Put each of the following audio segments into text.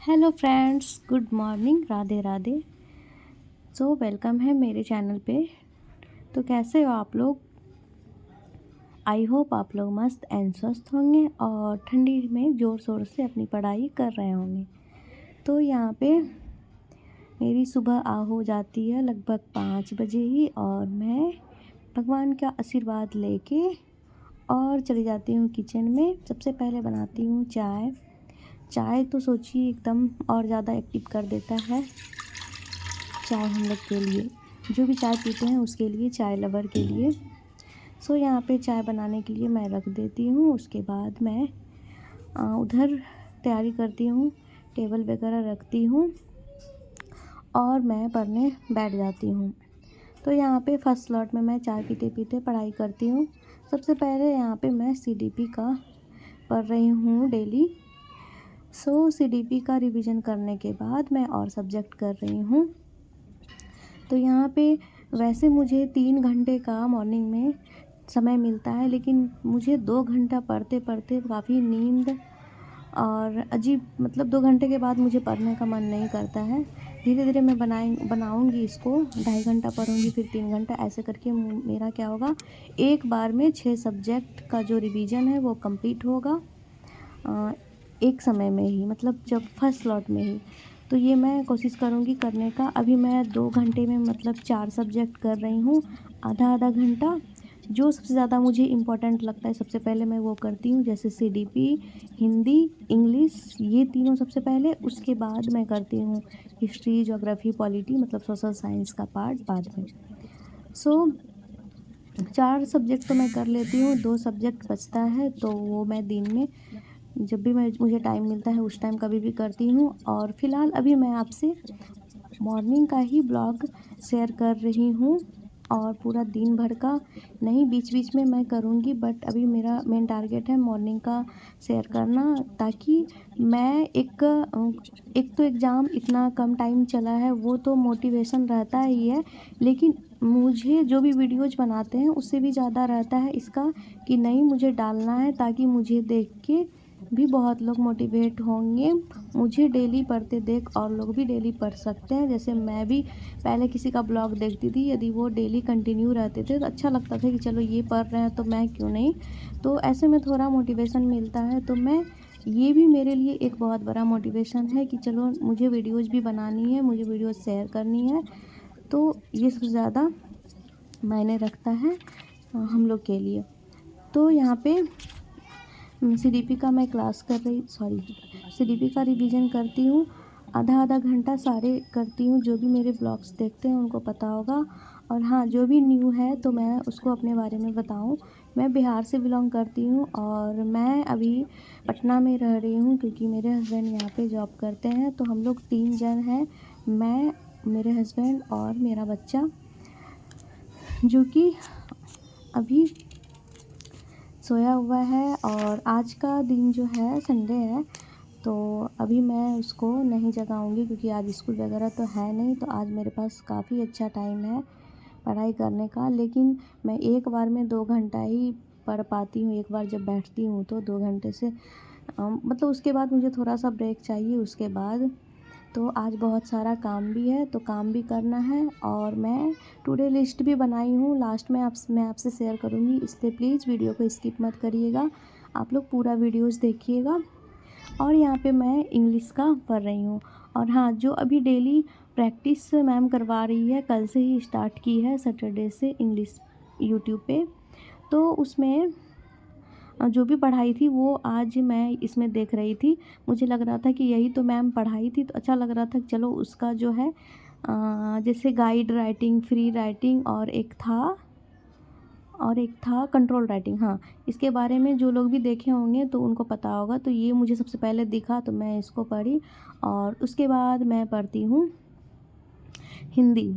Hello friends, good morning, Radhe Radhe. Welcome है मेरे channel पे। तो कैसे हो आप लोग? आई होप आप लोग मस्त एंड स्वस्थ होंगे और ठंडी में ज़ोर शोर से अपनी पढ़ाई कर रहे होंगे। तो यहाँ पे मेरी सुबह हो जाती है लगभग 5 बजे ही, और मैं भगवान का आशीर्वाद लेके और चली जाती हूँ किचन में। सबसे पहले बनाती हूँ चाय। चाय तो सोचिए एकदम और ज़्यादा एक्टिव कर देता है। चाय हम लोग के लिए, जो भी चाय पीते हैं उसके लिए, चाय लवर के लिए। यहाँ पे चाय बनाने के लिए मैं रख देती हूँ। उसके बाद मैं उधर तैयारी करती हूँ, टेबल वगैरह रखती हूँ और मैं पढ़ने बैठ जाती हूँ। तो यहाँ पे फर्स्ट स्लॉट में मैं चाय पीते पीते पढ़ाई करती हूँ। सबसे पहले यहाँ पे मैं सीडीपी का पढ़ रही हूँ डेली। सीडीपी का रिवीजन करने के बाद मैं और सब्जेक्ट कर रही हूँ। तो यहाँ पे वैसे मुझे 3 घंटे का मॉर्निंग में समय मिलता है, लेकिन मुझे 2 घंटा पढ़ते पढ़ते काफ़ी नींद और अजीब, मतलब 2 घंटे के बाद मुझे पढ़ने का मन नहीं करता है। धीरे धीरे मैं बनाऊँगी इसको, 2.5 घंटा पढ़ूँगी फिर 3 घंटा, ऐसे करके मेरा क्या होगा, एक बार में 6 सब्जेक्ट का जो रिवीजन है वो कंप्लीट होगा एक समय में ही, मतलब जब फर्स्ट स्लॉट में ही। तो ये मैं कोशिश करूँगी करने का। अभी मैं 2 घंटे में मतलब 4 सब्जेक्ट कर रही हूँ, आधा आधा घंटा। जो सबसे ज़्यादा मुझे इम्पोर्टेंट लगता है सबसे पहले मैं वो करती हूँ, जैसे सीडीपी, हिंदी, इंग्लिश, ये तीनों सबसे पहले। उसके बाद मैं करती हूँ हिस्ट्री, ज्योग्राफी, पॉलिटी, मतलब सोशल साइंस का पार्ट बाद में। 4 सब्जेक्ट तो मैं कर लेती हूँ, 2 सब्जेक्ट बचता है तो वो मैं दिन में जब भी मुझे टाइम मिलता है उस टाइम कभी भी करती हूँ। और फ़िलहाल अभी मैं आपसे मॉर्निंग का ही ब्लॉग शेयर कर रही हूँ, और पूरा दिन भर का नहीं, बीच बीच में मैं करूँगी, बट अभी मेरा मेन टारगेट है मॉर्निंग का शेयर करना, ताकि मैं एक तो एग्ज़ाम इतना कम टाइम चला है, वो तो मोटिवेशन रहता ही है, लेकिन मुझे जो भी वीडियोज़ बनाते हैं उससे भी ज़्यादा रहता है इसका कि नहीं, मुझे डालना है, ताकि मुझे देख के भी बहुत लोग मोटिवेट होंगे। मुझे डेली पढ़ते देख और लोग भी डेली पढ़ सकते हैं। जैसे मैं भी पहले किसी का ब्लॉग देखती थी, यदि वो डेली कंटिन्यू रहते थे तो अच्छा लगता था कि चलो ये पढ़ रहे हैं तो मैं क्यों नहीं। तो ऐसे में थोड़ा मोटिवेशन मिलता है। तो मैं, ये भी मेरे लिए एक बहुत बड़ा मोटिवेशन है कि चलो मुझे वीडियोज़ भी बनानी है, मुझे वीडियोज़ शेयर करनी है। तो ये सबसे ज़्यादा मायने रखता है हम लोग के लिए। तो यहाँ पे सीडीपी का मैं क्लास कर रही सीडीपी का रिवीजन करती हूँ, आधा आधा घंटा सारे करती हूँ। जो भी मेरे ब्लॉग्स देखते हैं उनको पता होगा। और हाँ, जो भी न्यू है तो मैं उसको अपने बारे में बताऊँ। मैं बिहार से बिलोंग करती हूँ और मैं अभी पटना में रह रही हूँ, क्योंकि मेरे हस्बैंड यहाँ पे जॉब करते हैं। तो हम लोग 3 जन हैं, मैं, मेरे हस्बैंड और मेरा बच्चा, जो कि अभी सोया हुआ है। और आज का दिन जो है संडे है, तो अभी मैं उसको नहीं जगाऊंगी, क्योंकि आज स्कूल वगैरह तो है नहीं। तो आज मेरे पास काफ़ी अच्छा टाइम है पढ़ाई करने का। लेकिन मैं एक बार में 2 घंटा ही पढ़ पाती हूँ। एक बार जब बैठती हूँ तो 2 घंटे से मतलब उसके बाद मुझे थोड़ा सा ब्रेक चाहिए उसके बाद। तो आज बहुत सारा काम भी है, तो काम भी करना है। और मैं टुडे लिस्ट भी बनाई हूँ, लास्ट में मैं आपसे शेयर करूँगी, इसलिए प्लीज़ वीडियो को स्किप मत करिएगा, आप लोग पूरा वीडियोज़ देखिएगा। और यहाँ पे मैं इंग्लिश का पढ़ रही हूँ। और हाँ, जो अभी डेली प्रैक्टिस मैम करवा रही है, कल से ही स्टार्ट की है, सैटरडे से, इंग्लिश यूट्यूब पे। तो उसमें जो भी पढ़ाई थी वो आज मैं इसमें देख रही थी। मुझे लग रहा था कि यही तो मैम पढ़ाई थी, तो अच्छा लग रहा था कि चलो उसका जो है जैसे गाइड राइटिंग, फ्री राइटिंग, और एक था कंट्रोल राइटिंग। हाँ, इसके बारे में जो लोग भी देखे होंगे तो उनको पता होगा। तो ये मुझे सबसे पहले दिखा तो मैं इसको पढ़ी, और उसके बाद मैं पढ़ती हूँ हिंदी।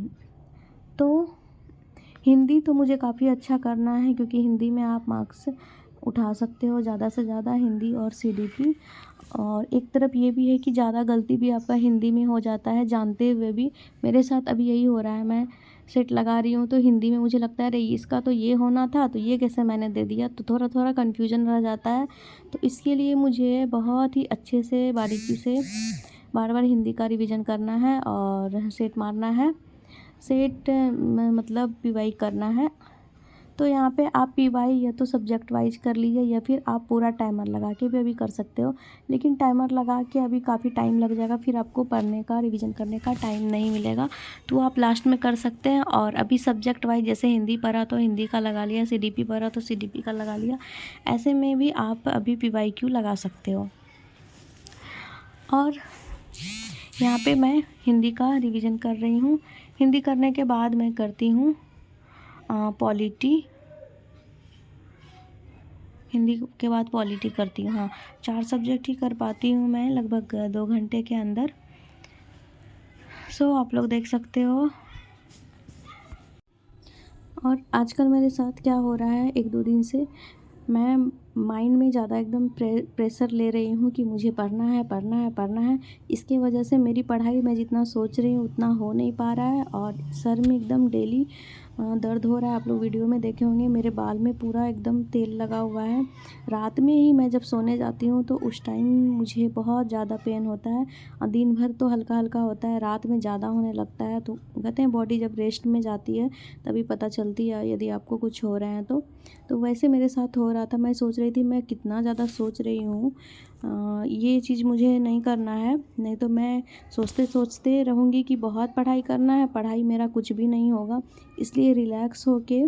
तो हिंदी तो मुझे काफ़ी अच्छा करना है, क्योंकि हिंदी में आप मार्क्स उठा सकते हो ज़्यादा से ज़्यादा, हिंदी और सीडीपी। और एक तरफ ये भी है कि ज़्यादा गलती भी आपका हिंदी में हो जाता है जानते हुए भी। मेरे साथ अभी यही हो रहा है, मैं सेट लगा रही हूँ तो हिंदी में मुझे लगता है अरे इसका तो ये होना था, तो ये कैसे मैंने दे दिया, तो थोड़ा थोड़ा कन्फ्यूजन रह जाता है। तो इसके लिए मुझे बहुत ही अच्छे से बारीकी से बार बार हिंदी का रिवीजन करना है और सेट मारना है। सेट मतलब पीवाई करना है। तो यहाँ पे आप पीवाई या तो सब्जेक्ट वाइज कर लीजिए या फिर आप पूरा टाइमर लगा के भी अभी कर सकते हो, लेकिन टाइमर लगा के अभी काफ़ी टाइम लग जाएगा, फिर आपको पढ़ने का रिवीजन करने का टाइम नहीं मिलेगा। तो आप लास्ट में कर सकते हैं। और अभी सब्जेक्ट वाइज जैसे हिंदी पढ़ा तो हिंदी का लगा लिया, सीडीपी पढ़ा तो सीडीपी का लगा लिया, ऐसे में भी आप अभी पीवाईक्यू लगा सकते हो। और यहाँ पे मैं हिंदी का रिवीजन कर रही हूँ। हिंदी करने के बाद मैं करती हूँ पॉलिटी। हिंदी के बाद पॉलिटी करती हूँ। हाँ, 4 सब्जेक्ट ही कर पाती हूँ मैं लगभग 2 घंटे के अंदर। सो आप लोग देख सकते हो। और आजकल मेरे साथ क्या हो रहा है, 1-2 दिन से मैं माइंड में ज़्यादा एकदम प्रेशर ले रही हूँ कि मुझे पढ़ना है, पढ़ना है, पढ़ना है। इसकी वजह से मेरी पढ़ाई मैं जितना सोच रही हूँ उतना हो नहीं पा रहा है और सर में एकदम डेली दर्द हो रहा है। आप लोग वीडियो में देखे होंगे मेरे बाल में पूरा एकदम तेल लगा हुआ है। रात में ही मैं जब सोने जाती हूँ तो उस टाइम मुझे बहुत ज़्यादा पेन होता है और दिन भर तो हल्का हल्का होता है, रात में ज़्यादा होने लगता है। तो कहते हैं बॉडी जब रेस्ट में जाती है तभी पता चलती है यदि आपको कुछ हो रहा है तो वैसे मेरे साथ हो रहा था। मैं सोच रही थी मैं कितना ज़्यादा सोच रही हूँ, ये चीज़ मुझे नहीं करना है, नहीं तो मैं सोचते सोचते रहूँगी कि बहुत पढ़ाई करना है, पढ़ाई मेरा कुछ भी नहीं होगा। इसलिए रिलैक्स होके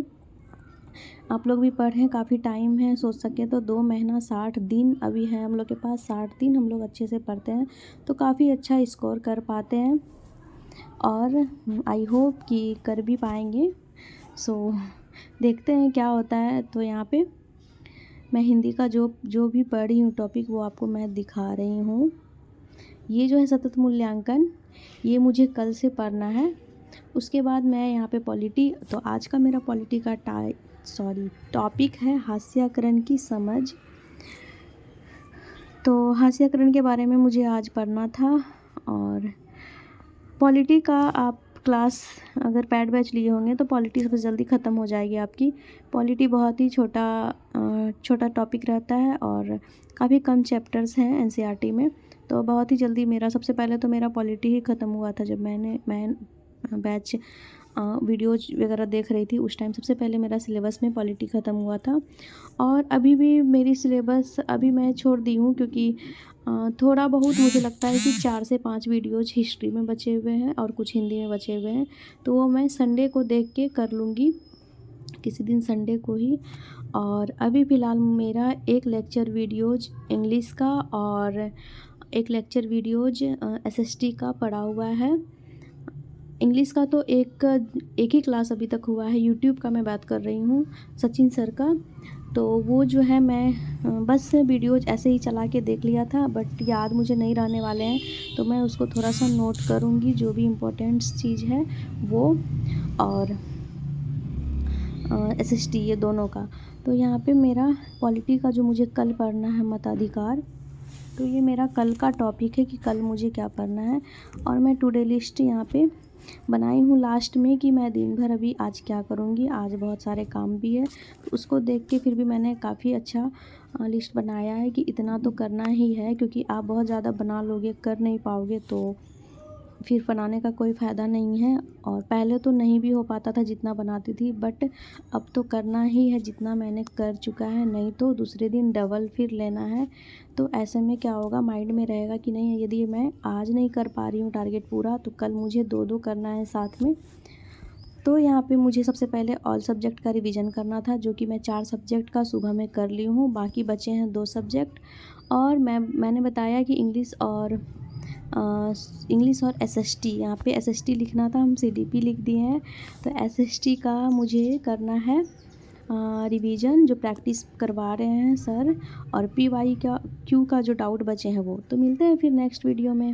आप लोग भी पढ़ें, काफ़ी टाइम है, सोच सके तो 2 महीना 60 दिन अभी है हम लोग के पास। 60 दिन हम लोग अच्छे से पढ़ते हैं तो काफ़ी अच्छा स्कोर कर पाते हैं और आई होप कि कर भी पाएंगे। सो देखते हैं क्या होता है। तो यहाँ पे मैं हिंदी का जो भी पढ़ी हूँ टॉपिक वो आपको मैं दिखा रही हूँ। ये जो है सतत मूल्यांकन, ये मुझे कल से पढ़ना है। उसके बाद मैं यहाँ पे पॉलिटी, तो आज का मेरा पॉलिटी का टॉपिक है हास्याकरण की समझ। तो हास्याकरण के बारे में मुझे आज पढ़ना था। और पॉलिटी का आप क्लास अगर पैड बैच लिए होंगे तो पॉलिटी सबसे जल्दी ख़त्म हो जाएगी आपकी। पॉलिटी बहुत ही छोटा टॉपिक रहता है और काफ़ी कम चैप्टर्स हैं एनसीईआरटी में, तो बहुत ही जल्दी सबसे पहले तो मेरा पॉलिटी ही ख़त्म हुआ था। जब मैं बैच वीडियोज वगैरह देख रही थी उस टाइम सबसे पहले मेरा सिलेबस में पॉलिटी ख़त्म हुआ था। और अभी भी मेरी सिलेबस अभी मैं छोड़ दी हूँ क्योंकि थोड़ा बहुत मुझे लगता है कि 4 से 5 वीडियोज हिस्ट्री में बचे हुए हैं और कुछ हिंदी में बचे हुए हैं, तो वो मैं संडे को देख के कर लूँगी, किसी दिन संडे को ही। और अभी फ़िलहाल मेरा एक लेक्चर वीडियोज इंग्लिश का और एक लेक्चर वीडियोज एसएसटी का पड़ा हुआ है। इंग्लिश का तो एक ही क्लास अभी तक हुआ है, यूट्यूब का मैं बात कर रही हूँ, सचिन सर का। तो वो जो है मैं बस वीडियोज ऐसे ही चला के देख लिया था, बट याद मुझे नहीं रहने वाले हैं, तो मैं उसको थोड़ा सा नोट करूँगी जो भी इम्पोर्टेंट चीज़ है वो, और एसएसटी ये दोनों का। तो यहाँ पे मेरा पॉलिटी का जो मुझे कल पढ़ना है मताधिकार, तो ये मेरा कल का टॉपिक है कि कल मुझे क्या पढ़ना है। और मैं टुडे लिस्ट यहाँ पे बनाई हूँ लास्ट में कि मैं दिन भर अभी आज क्या करूँगी, आज बहुत सारे काम भी है, तो उसको देख के फिर भी मैंने काफ़ी अच्छा लिस्ट बनाया है कि इतना तो करना ही है, क्योंकि आप बहुत ज़्यादा बना लोगे कर नहीं पाओगे तो फिर बनाने का कोई फ़ायदा नहीं है। और पहले तो नहीं भी हो पाता था जितना बनाती थी, बट अब तो करना ही है जितना मैंने कर चुका है, नहीं तो दूसरे दिन डबल फिर लेना है। तो ऐसे में क्या होगा, माइंड में रहेगा कि नहीं यदि मैं आज नहीं कर पा रही हूँ टारगेट पूरा तो कल मुझे 2-2 करना है साथ में। तो यहाँ पे मुझे सबसे पहले ऑल सब्जेक्ट का रिवीजन करना था, जो कि मैं 4 सब्जेक्ट का सुबह में कर ली हूँ, बाकी बचे हैं 2 सब्जेक्ट। और मैंने बताया कि इंग्लिश और एसएसटी, यहाँ पे एसएसटी लिखना था, हम सीडीपी लिख दिए हैं। तो एसएसटी का मुझे करना है रिवीजन, जो प्रैक्टिस करवा रहे हैं सर, और पीवाई का क्यू का जो डाउट बचे हैं वो। तो मिलते हैं फिर नेक्स्ट वीडियो में।